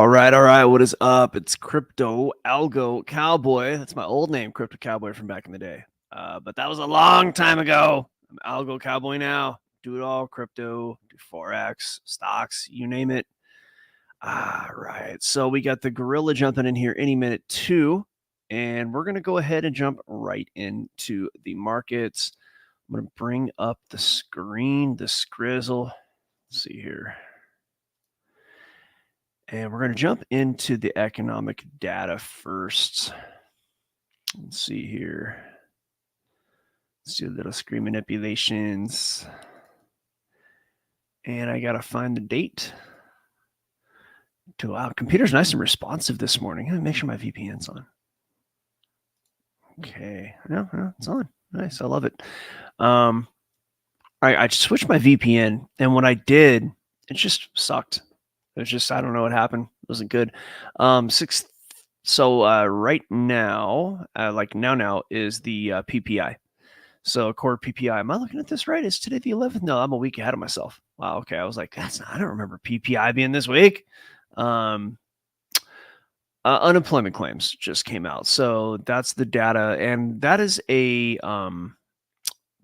All right. What is up? It's Crypto Algo Cowboy. That's my old name, Crypto Cowboy from back in the day. But that was a long time ago. I'm Algo Cowboy now. Do it all, crypto, do Forex, stocks, you name it. All right. So we got the gorilla jumping in here any minute too. And we're going to go ahead and jump right into the markets. I'm going to bring up the screen, the scrizzle. Let's see here. And we're going to jump into the economic data first. Let's see here. Let's do a little screen manipulations. And I got to find the date. Wow, computer's nice and responsive this morning. Let me make sure my VPN's on. Okay, no, it's on. Nice, I love it. I switched my VPN, and when I did, it just sucked. It was just, I don't know what happened. It wasn't good. Right now, now is the PPI. So core PPI. Am I looking at this right? Is today the 11th? No, I'm a week ahead of myself. Wow. Okay. I was like, I don't remember PPI being this week. Unemployment claims just came out. So that's the data. And that is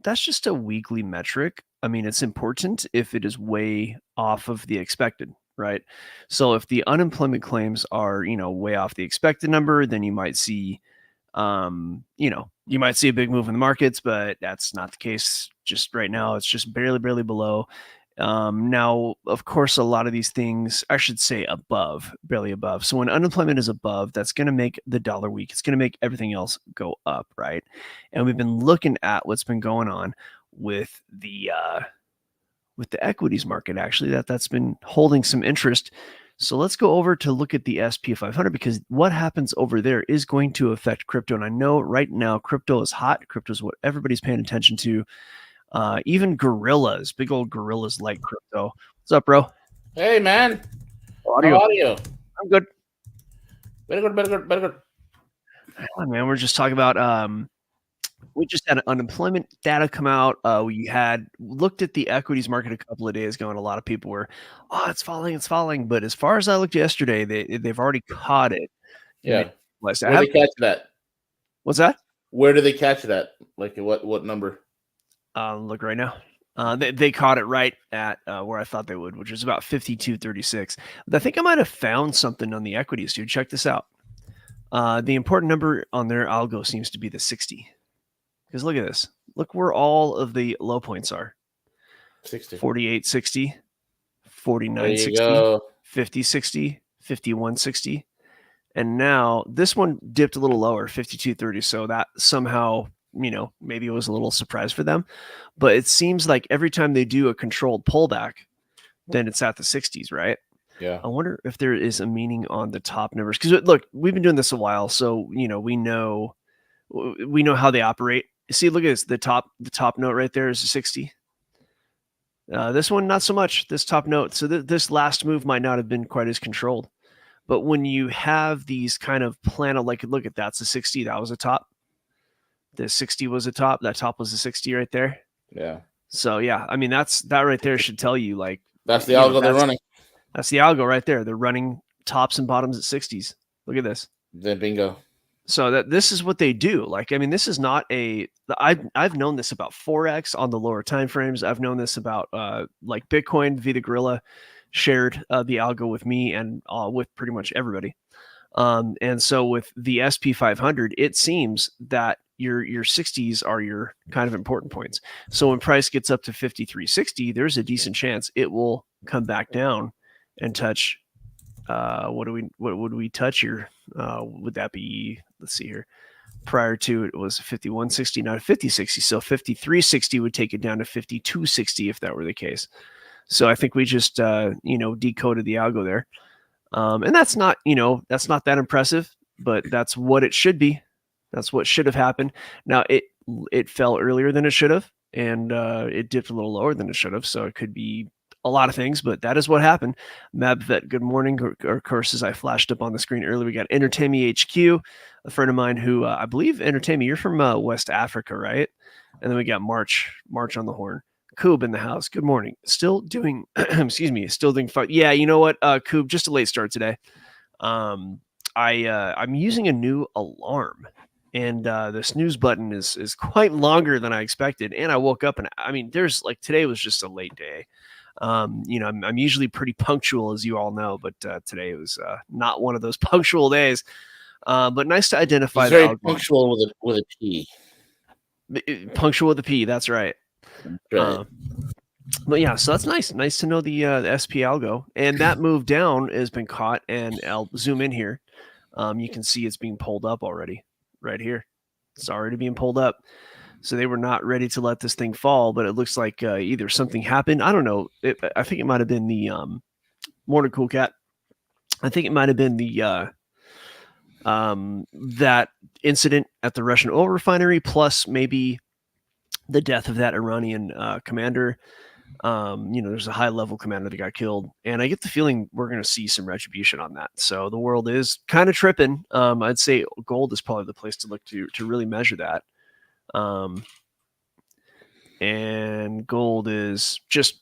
that's just a weekly metric. I mean, it's important if it is way off of the expected, right? So if the unemployment claims are, way off the expected number, then you might see, you might see a big move in the markets, but that's not the case just right now. It's just barely below. Now, of course, a lot of these things, I should say above, barely above. So when unemployment is above, that's going to make the dollar weak. It's going to make everything else go up, right? And we've been looking at what's been going on with the equities market, actually, that's been holding some interest. So let's go over to look at the SP 500, because what happens over there is going to affect crypto. And I know right now crypto is hot. Crypto is what everybody's paying attention to. Even gorillas, big old gorillas like crypto. What's up, bro? Hey, man. How are you? I'm good. Very good. Oh, man, we're just talking about we just had unemployment data come out. We had looked at the equities market a couple of days ago, and a lot of people were, it's falling. But as far as I looked yesterday, they've already caught it. Yeah. Where do they catch that? What's that? Where do they catch it at? Like what number? Look right now. They caught it right at where I thought they would, which is about 52.36. I think I might have found something on the equities, dude. Check this out. The important number on their algo seems to be the 60. Because look at this. Look where all of the low points are. 60. 48.60, 49.60, 50.60, 51.60. And now this one dipped a little lower, 52.30. So that somehow, maybe it was a little surprise for them. But it seems like every time they do a controlled pullback, then it's at the 60s, right? Yeah. I wonder if there is a meaning on the top numbers. Because look, we've been doing this a while. So, we know how they operate. See, look at this. The top note right there is a 60. This one, not so much. This top note. So this last move might not have been quite as controlled. But when you have these kind of look at that's a 60. That was a top. The 60 was a top. That top was a 60 right there. Yeah. So yeah, I mean that right there should tell you that's the algo they're running. That's the algo right there. They're running tops and bottoms at 60s. Look at this. Then bingo. So this is what they do. This is not I've known this about Forex on the lower time frames. I've known this about Bitcoin. Vita Gorilla shared the algo with me and with pretty much everybody. And so with the SP 500, it seems that your 60s are your kind of important points. So when price gets up to 53.60, there's a decent chance it will come back down and touch. What would we touch here? Would that be, let's see here, prior to it was 51.60, not 50.60. So 53.60 would take it down to 52.60 if that were the case. So I think we just, decoded the algo there. And that's not that impressive, but that's what it should be. That's what should have happened. Now it fell earlier than it should have, and it dipped a little lower than it should have. So it could be a lot of things, but that is what happened. Mabvet, good morning. Of course, as I flashed up on the screen earlier, we got Entertain Me HQ, a friend of mine who I believe, Entertain Me, you're from West Africa, right? And then we got March on the horn. Koob in the house. Good morning. Still doing, still doing fun. Yeah, you know what, Koob, just a late start today. I'm using a new alarm, and the snooze button is quite longer than I expected. And I woke up, and I mean, there's like today was just a late day. I'm usually pretty punctual, as you all know, but today was not one of those punctual days. But nice to identify. He's very punctual with a P. Punctual with a P. That's right. Right. But yeah, so that's nice. Nice to know the SP algo, and that move down has been caught. And I'll zoom in here. You can see it's being pulled up already, right here. It's already being pulled up. So they were not ready to let this thing fall, but it looks like either something happened. I don't know. I think it might have been the Morning Cool Cat. I think it might have been the that incident at the Russian oil refinery, plus maybe the death of that Iranian commander. There's a high level commander that got killed, and I get the feeling we're going to see some retribution on that. So the world is kind of tripping. I'd say gold is probably the place to look to really measure that. And gold is just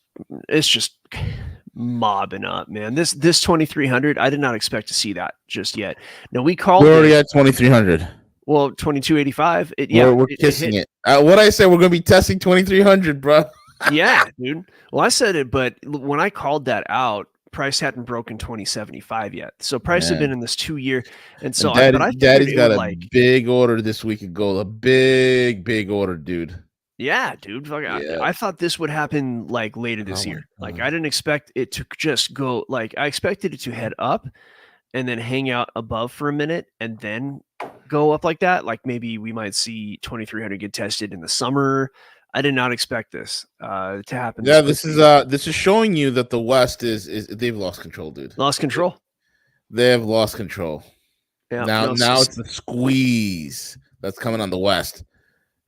mobbing up, man. This 2300, I did not expect to see that just yet. Now we called. We're already at 2300. Well, 2285. We're kissing it. What I said, we're gonna be testing 2300, bro. Yeah, dude. Well, I said it, but when I called that out, price hadn't broken 2075 yet. So price had been in this 2 year, and so Daddy's got a big order this week of gold. A big order, dude. Yeah, dude. Yeah. I thought this would happen like later this year. Like I didn't expect it to just go. Like I expected it to head up and then hang out above for a minute and then go up like that. Like maybe we might see 2300 get tested in the summer. I did not expect this to happen. Yeah, this is showing you that the West is they've lost control, dude. Lost control. They have lost control. Yeah. Now it's the squeeze that's coming on the West,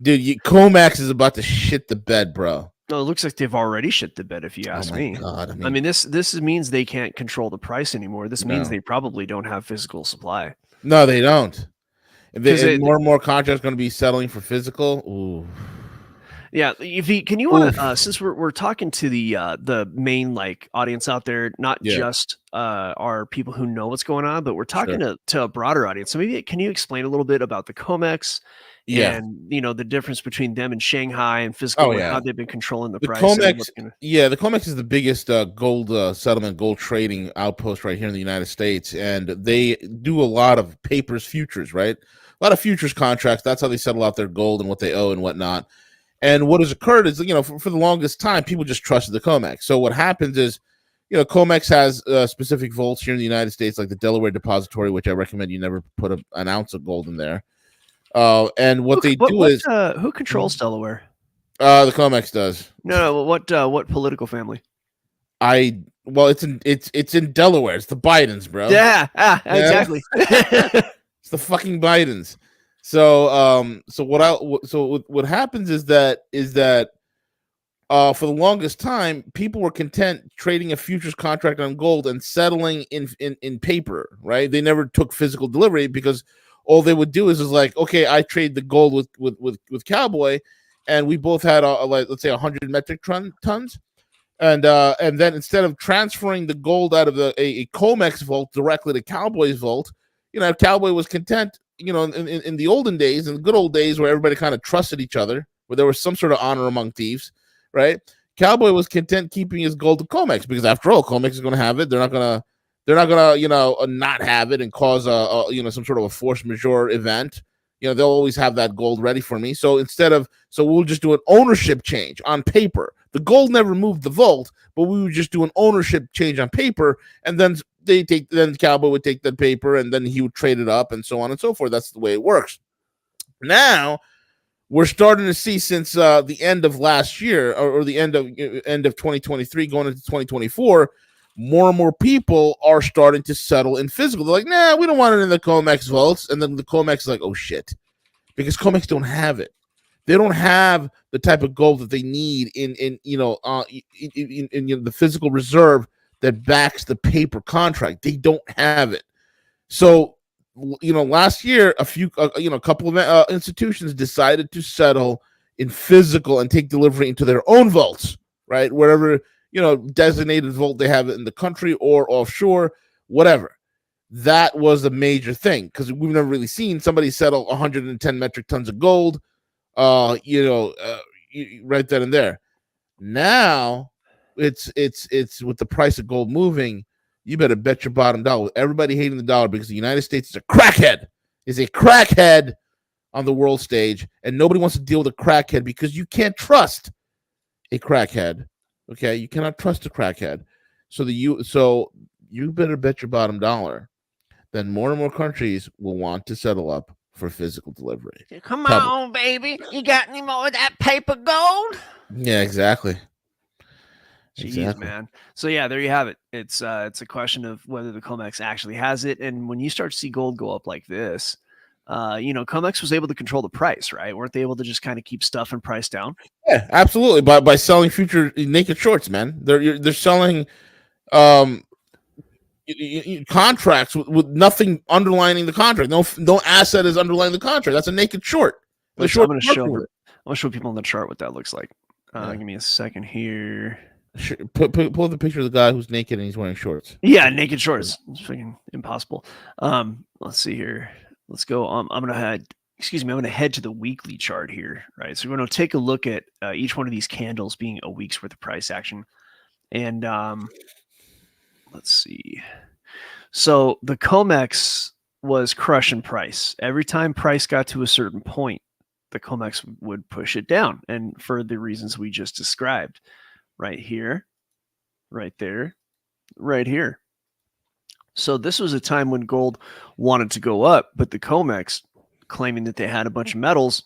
dude. COMEX is about to shit the bed, bro. No, it looks like they've already shit the bed. If you ask me, God, I mean this means they can't control the price anymore. This means they probably don't have physical supply. No, they don't. More and more contracts going to be settling for physical. Ooh. Yeah, can you want to since we're talking to the main like audience out there, not just our people who know what's going on, but we're talking to a broader audience. So maybe can you explain a little bit about the COMEX and the difference between them and Shanghai and physical and how they've been controlling the price? COMEX, the COMEX is the biggest gold settlement, gold trading outpost right here in the United States, and they do a lot of papers, futures, right? A lot of futures contracts. That's how they settle out their gold and what they owe and whatnot. And what has occurred is, for the longest time, people just trusted the COMEX. So what happens is, COMEX has specific vaults here in the United States, like the Delaware Depository, which I recommend you never put an ounce of gold in there. And what who controls Delaware? The COMEX does. No, what political family? It's in Delaware. It's the Bidens, bro. Yeah, exactly. It's the fucking Bidens. So what happens is that for the longest time, people were content trading a futures contract on gold and settling in paper, right? They never took physical delivery because all they would do is like, okay, I trade the gold with Cowboy, and we both had let's say 100 metric tons, and then instead of transferring the gold out of a COMEX vault directly to Cowboy's vault, Cowboy was content. In the olden days, in the good old days where everybody kind of trusted each other, where there was some sort of honor among thieves, right? Cowboy was content keeping his gold to COMEX because, after all, COMEX is going to have it. They're not gonna, not have it and cause some sort of a force majeure event. They'll always have that gold ready for me. So we'll just do an ownership change on paper. The gold never moved the vault, but we would just do an ownership change on paper, and then Cowboy would take that paper and then he would trade it up and so on and so forth. That's the way it works. Now we're starting to see, since the end of last year or the end of 2023 going into 2024, more and more people are starting to settle in physical. They're like, nah, we don't want it in the COMEX vaults. And then the COMEX is like, oh shit, because COMEX don't have it. They don't have the type of gold that they need in the physical reserve that backs the paper contract. They don't have it. So, last year, a couple of institutions decided to settle in physical and take delivery into their own vaults, right? Wherever, designated vault they have it in the country or offshore, whatever. that was a major thing because we've never really seen somebody settle 110 metric tons of gold, right then and there. Now it's with the price of gold moving, you better bet your bottom dollar. Everybody hating the dollar because the United States is a crackhead on the world stage, and nobody wants to deal with a crackhead because you can't trust a crackhead. Okay, you cannot trust a crackhead. So you better bet your bottom dollar that more and more countries will want to settle up for physical delivery. Come on, baby. You got any more of that paper gold? Yeah, exactly. Jeez, man. So yeah, there you have it. It's a question of whether the COMEX actually has it. And when you start to see gold go up like this, COMEX was able to control the price, right? Weren't they able to just kind of keep stuff and price down? Yeah, absolutely. By selling future naked shorts, man. They're selling contracts with nothing underlining the contract. No asset is underlying the contract. That's a naked short. I'm going to show people on the chart what that looks like. Give me a second here. Pull up the picture of the guy who's naked and he's wearing shorts. Yeah, naked shorts. It's freaking impossible. Let's see here. Let's go. I'm gonna head to the weekly chart here, right? So we're gonna take a look at each one of these candles being a week's worth of price action, and let's see. So the COMEX was crushing price. Every time price got to a certain point, the COMEX would push it down, and for the reasons we just described. Right here, right there, right here. So this was a time when gold wanted to go up, but the COMEX, claiming that they had a bunch of metals,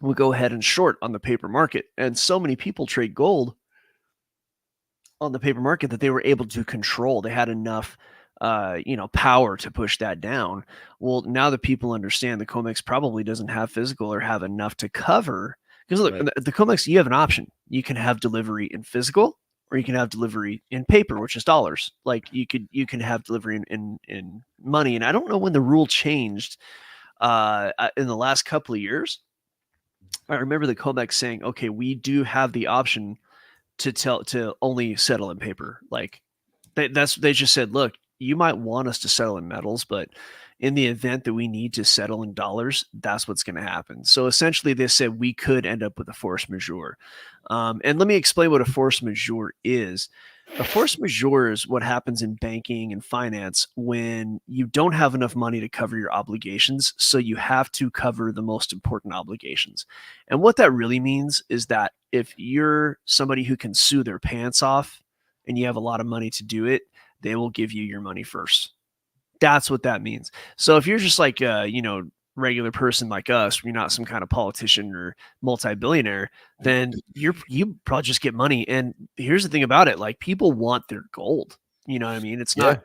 would go ahead and short on the paper market. And so many people trade gold on the paper market that they were able to control. They had enough power to push that down. Well, now that people understand the COMEX probably doesn't have physical or have enough to cover. Because look, right. The COMEX, you have an option. You can have delivery in physical, or you can have delivery in paper, which is dollars. Like you can have delivery in money. And I don't know when the rule changed in the last couple of years. I remember the COMEX saying, okay, we do have the option to only settle in paper. Like they just said, look, you might want us to settle in metals, but in the event that we need to settle in dollars, that's what's going to happen. So essentially they said we could end up with a force majeure. And let me explain what a force majeure is. A force majeure is what happens in banking and finance when you don't have enough money to cover your obligations. So you have to cover the most important obligations. And what that really means is that if you're somebody who can sue their pants off and you have a lot of money to do it, they will give you your money first. That's what that means. So if you're just like regular person like us, you're not some kind of politician or multi-billionaire, then you probably just get money. And here's the thing about it, like people want their gold. You know what I mean? It's not,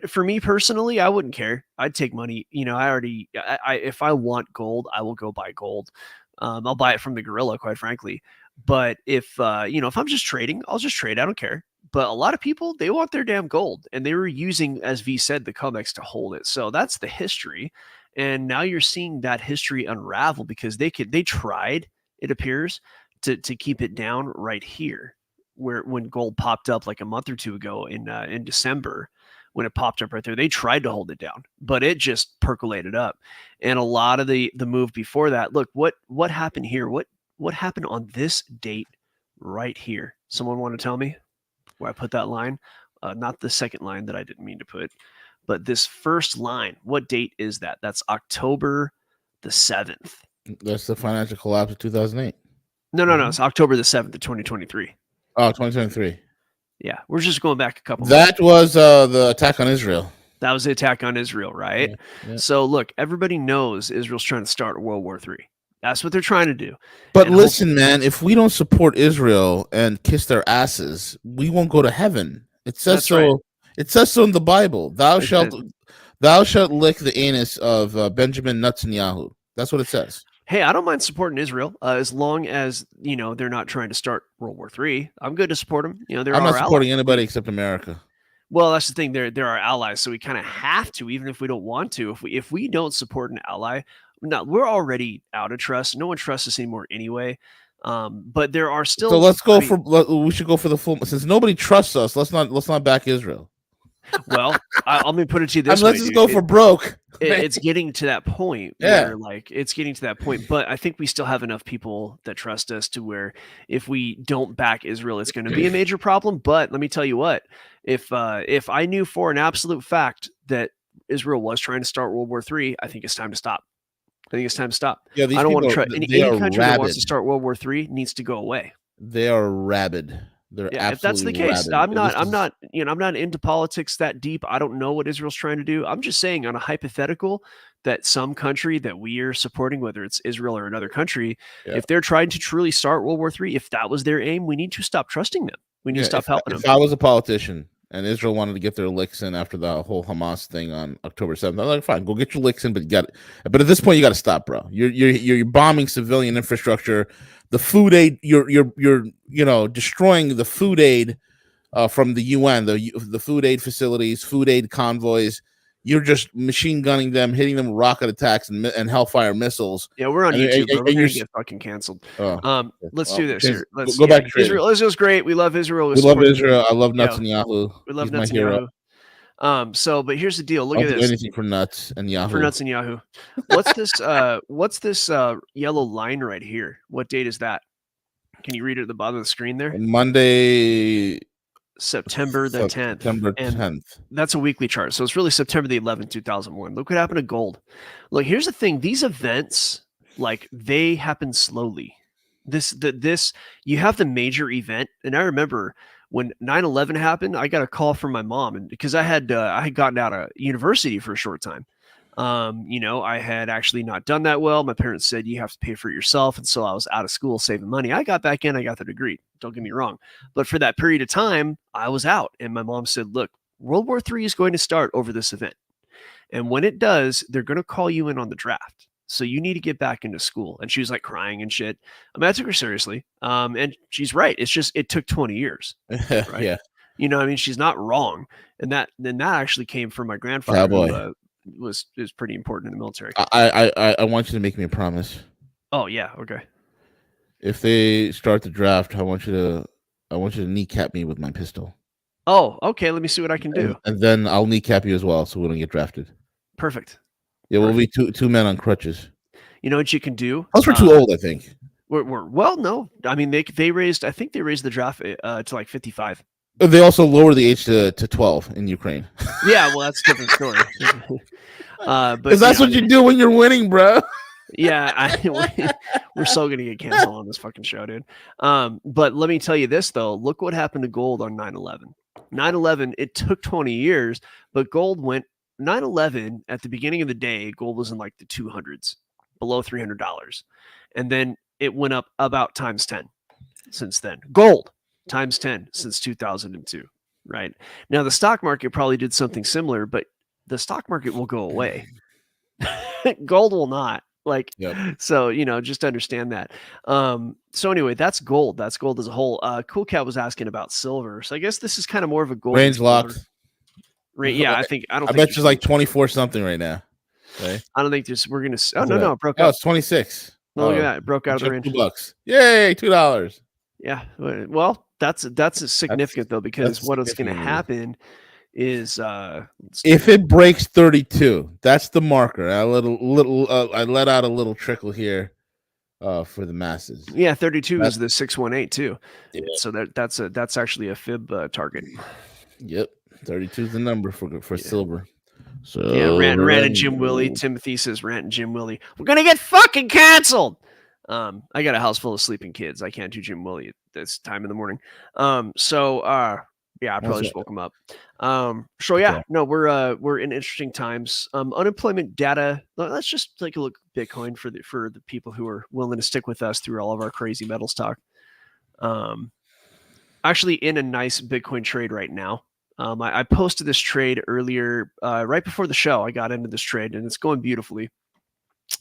for me personally, I wouldn't care. I'd take money. If I want gold, I will go buy gold. I'll buy it from the gorilla, quite frankly. But if I'm just trading, I'll just trade. I don't care. But a lot of people, they want their damn gold, and they were using, as V said, the COMEX to hold it. So that's the history. And now you're seeing that history unravel because they tried, it appears, to keep it down right here, when gold popped up like a month or two ago in December, when it popped up right there. They tried to hold it down, but it just percolated up. And a lot of the move before that, look, what happened here? What happened on this date right here? Someone want to tell me where I put that line? Not the second line that I didn't mean to put, but this first line. What date is that? That's October the 7th. That's the financial collapse of 2008. No. It's October the 7th of 2023. Oh, 2023. Yeah, we're just going back a couple. That was the attack on Israel. That was the attack on Israel, right? Yeah. So look, everybody knows Israel's trying to start World War III. That's what they're trying to do. But and listen, man, if we don't support Israel and kiss their asses, we won't go to heaven. It says so. Right. It says so in the Bible. Thou shalt lick the anus of Benjamin Netanyahu. That's what it says. Hey, I don't mind supporting Israel as long as they're not trying to start World War III. I'm good to support them. I'm not supporting anybody except America. Well, that's the thing. They're our allies, so we kind of have to, even if we don't want to. If we don't support an ally, we're already out of trust. No one trusts us anymore anyway. But there are still. So we should go for the full. Since nobody trusts us, let's not back Israel. Well, let me put it to you this way. Let's just go for broke. It's getting to that point where it's getting to that point, but I think we still have enough people that trust us to where if we don't back Israel, it's going to be a major problem. But let me tell you what, if I knew for an absolute fact that Israel was trying to start World War III, I think it's time to stop. I think it's time to stop. Yeah, I don't want to try any country that wants to start World War III needs to go away. They are rabid. They're if that's the case, rabid. I'm not into politics that deep. I don't know what Israel's trying to do. I'm just saying on a hypothetical that some country that we are supporting, whether it's Israel or another country, if they're trying to truly start World War III, if that was their aim, we need to stop trusting them. We need to stop helping them. If I was a politician and Israel wanted to get their licks in after the whole Hamas thing on October 7th, I'm like, fine, go get your licks in, but but at this point, you got to stop, bro. You're bombing civilian infrastructure. The food aid, you're destroying the food aid from the UN, the food aid facilities, food aid convoys. You're just machine gunning them, hitting them with rocket attacks and Hellfire missiles. Yeah, we're on YouTube, bro. We're gonna get fucking canceled. Let's do this here. Let's go back to Israel. Israel's great. We love Israel. We love Israel. I love Netanyahu. We love Netanyahu. But here's the deal. Look at this. Anything for nuts and Yahoo. For nuts and Yahoo. What's this yellow line right here? What date is that? Can you read it at the bottom of the screen there? Monday, September the 10th. September 10th. And that's a weekly chart. So it's really September the 11th, 2001. Look what happened to gold. Look, here's the thing. These events, like, they happen slowly. You have the major event. And I remember when 9/11 happened, I got a call from my mom, and because I had gotten out of university for a short time. I had actually not done that well. My parents said you have to pay for it yourself, and so I was out of school saving money. I got back in, I got the degree. Don't get me wrong, but for that period of time, I was out, and my mom said, "Look, World War III is going to start over this event, and when it does, they're going to call you in on the draft. So you need to get back into school." And she was like crying and shit. I mean, I took her seriously. And she's right. It's just, it took 20 years. Right? Yeah. I mean, she's not wrong. And that actually came from my grandfather, who was pretty important in the military. I want you to make me a promise. Oh yeah. Okay. If they start the draft, I want you to kneecap me with my pistol. Oh, okay. Let me see what I can do. And then I'll kneecap you as well, so we don't get drafted. Perfect. Yeah, we'll be two men on crutches. You know what you can do? Plus, we're too old, I think. Well, no. I mean, they raised the draft to like 55. They also lower the age to 12 in Ukraine. Yeah, well, that's a different story. Because that's what you do when you're winning, bro. Yeah, we're so gonna get canceled on this fucking show, dude. But let me tell you this though. Look what happened to gold on 9/11. 9/11. It took 20 years, but gold went 9/11 at the beginning of the day. Gold was in like the 200s, below $300, and then it went up about times 10 since then. Gold times 10 since 2002. Right now, the stock market probably did something similar, but the stock market will go away. Gold will not. So just understand that. So anyway, that's gold. That's gold as a whole. Cool Cat was asking about silver. So I guess this is kind of more of a gold range locked. Yeah, I bet it's like 24 something right now. Okay. I don't think we're gonna. Oh no, it broke out. Oh, it's 26. No, look at that. It broke out of the range. $2. Yay, $2. Yeah. Well, that's significant though, because what's going to happen is if it breaks 32, that's the marker. I let out a little trickle here for the masses. Yeah, 32 is the 618 too. Yeah. So that's actually a fib target. Yep, 32 is the number for silver. So yeah, Rant and Jim Willie. Timothy says Rant and Jim Willie. We're gonna get fucking canceled. I got a house full of sleeping kids. I can't do Jim Willie at this time in the morning. Yeah, I probably just woke him up. So yeah, no, we're in interesting times. Unemployment data. Let's just take a look at Bitcoin for the people who are willing to stick with us through all of our crazy metals talk. Actually in a nice Bitcoin trade right now. I posted this trade earlier, right before the show. I got into this trade and it's going beautifully.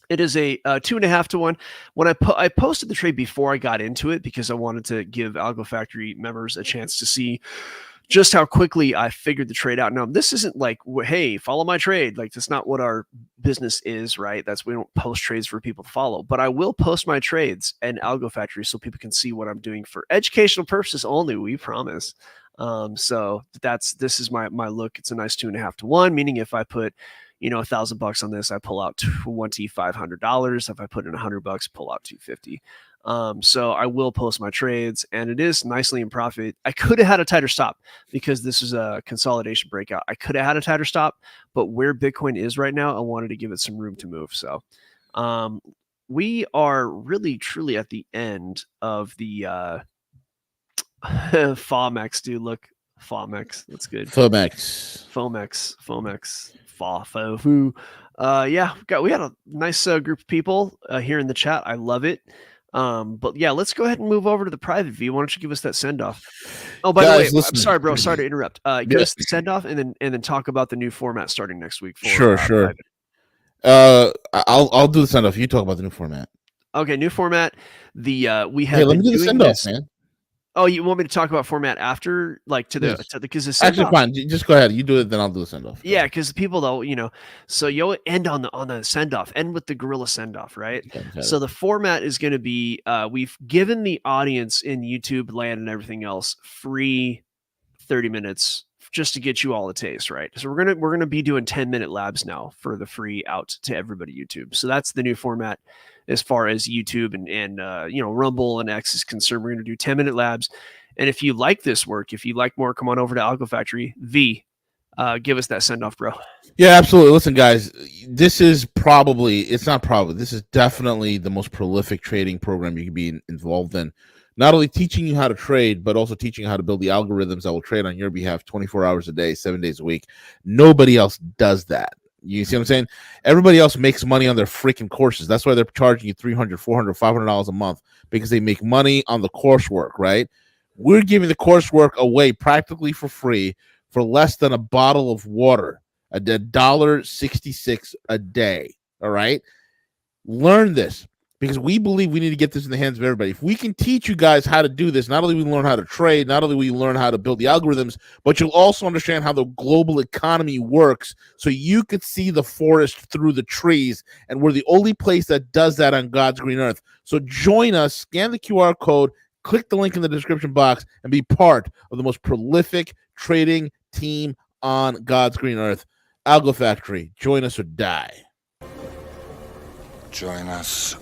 It is a 2.5 to 1. When I posted the trade before I got into it because I wanted to give Algo Factory members a chance to see just how quickly I figured the trade out. Now, this isn't like, hey, follow my trade. Like, that's not what our business is, right? We don't post trades for people to follow. But I will post my trades and Algo Factory so people can see what I'm doing for educational purposes only. We promise. So this is my look. It's a nice 2.5 to 1, meaning if I put, $1,000 on this, I pull out $2,500. If I put in $100, pull out $250. So I will post my trades, and it is nicely in profit. I could have had a tighter stop because this is a consolidation breakout. I could have had a tighter stop, but where Bitcoin is right now, I wanted to give it some room to move. So we are really truly at the end of the Fomex, dude. Look, Fomex. That's good. Fomex. Fofu. Yeah, we had a nice group of people here in the chat. I love it. But yeah, let's go ahead and move over to the private view. Why don't you give us that send off? Oh, by the way, listen. I'm sorry, bro. Sorry to interrupt. Give us the send off, and then talk about the new format starting next week. Sure. Private. I'll do the send off. You talk about the new format. Okay, new format. We have. Hey, let me do the send off, man. Oh, you want me to talk about format after, like because the actually fine. Just go ahead. You do it, then I'll do the send off. Yeah, because people don't, so you'll end on the send off, end with the gorilla send off, right? Okay. So the format is going to be we've given the audience in YouTube land and everything else free 30 minutes just to get you all a taste, right? So we're gonna be doing 10-minute labs now for the free out to everybody YouTube. So that's the new format as far as YouTube and Rumble and X is concerned. We're gonna do 10-minute labs, and if you like this work, if you like more, come on over to Algo Factory. Give us that send off, bro. Yeah, absolutely. Listen, guys, this is definitely the most prolific trading program you can be involved in. Not only teaching you how to trade, but also teaching you how to build the algorithms that will trade on your behalf 24 hours a day, 7 days a week. Nobody else does that. You see what I'm saying? Everybody else makes money on their freaking courses. That's why they're charging you $300, $400, $500 a month, because they make money on the coursework, right? We're giving the coursework away practically for free for less than a bottle of water, $1.66 a day, all right? Learn this, because we believe we need to get this in the hands of everybody. If we can teach you guys how to do this, not only we learn how to trade, not only we learn how to build the algorithms, but you'll also understand how the global economy works, so you could see the forest through the trees, and we're the only place that does that on God's green earth. So join us, scan the QR code, click the link in the description box, and be part of the most prolific trading team on God's green earth. Algo Factory, join us or die. Join us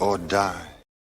or die.